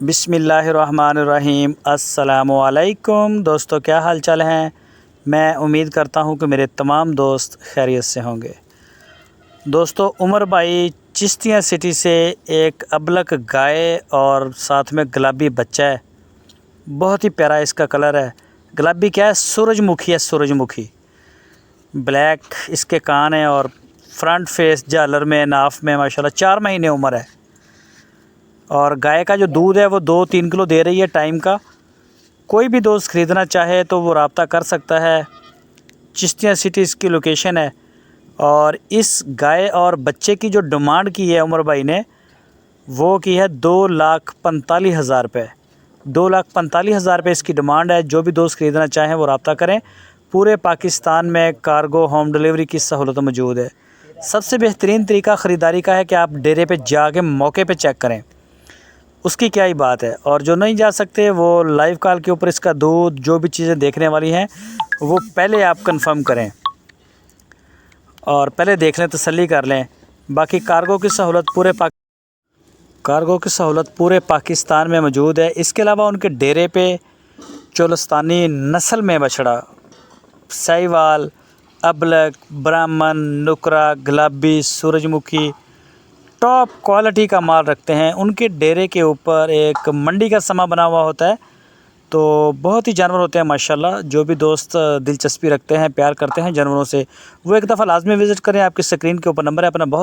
बिस्मिल्लाहिर्रहमानिर्रहीम। अस्सलामुअलैकुम दोस्तों, क्या हाल चाल हैं। मैं उम्मीद करता हूं कि मेरे तमाम दोस्त खैरियत से होंगे। दोस्तों, उमर भाई चिश्तिया सिटी से एक अबलक गाय और साथ में गुलाबी बच्चा है। बहुत ही प्यारा इसका कलर है। गुलाबी क्या है, सूरजमुखी है, सूरजमुखी। ब्लैक इसके कान है और फ्रंट फेस झालर में, नाफ में माशाल्लाह 4 महीने उम्र है। और गाय का जो दूध है वो 2-3 किलो दे रही है टाइम का। कोई भी दोस्त ख़रीदना चाहे तो वो रब्ता कर सकता है। चिश्तिया सिटी इसकी लोकेशन है। और इस गाय और बच्चे की जो डिमांड की है उमर भाई ने, वो की है 2,45,000 रुपये। 2,45,000 रुपये इसकी डिमांड है। जो भी दोस्त ख़रीदना चाहें वो रब्ता करें। पूरे पाकिस्तान में कार्गो होम डिलीवरी की सहूलत मौजूद है। सबसे बेहतरीन तरीका ख़रीदारी का है कि आप डेरे पे जाके मौके पे चेक करें, उसकी क्या ही बात है। और जो नहीं जा सकते वो लाइव कॉल के ऊपर इसका दूध, जो भी चीज़ें देखने वाली हैं वो पहले आप कंफर्म करें और पहले देख लें, तसल्ली कर लें। बाकी कार्गो की सहूलत पूरे पाकिस्तान में मौजूद है। इसके अलावा उनके डेरे पे चोलस्तानी नस्ल में बछड़ा, साहिवाल, अबलक, ब्राह्मण, नुकरा, गुलाबी, सूरजमुखी टॉप क्वालिटी का माल रखते हैं। उनके डेरे के ऊपर एक मंडी का समा बना हुआ होता है। तो बहुत ही जानवर होते हैं माशाल्लाह। जो भी दोस्त दिलचस्पी रखते हैं, प्यार करते हैं जानवरों से, वो एक दफ़ा लाजमी विज़िट करें। आपकी स्क्रीन के ऊपर नंबर है। अपना बहुत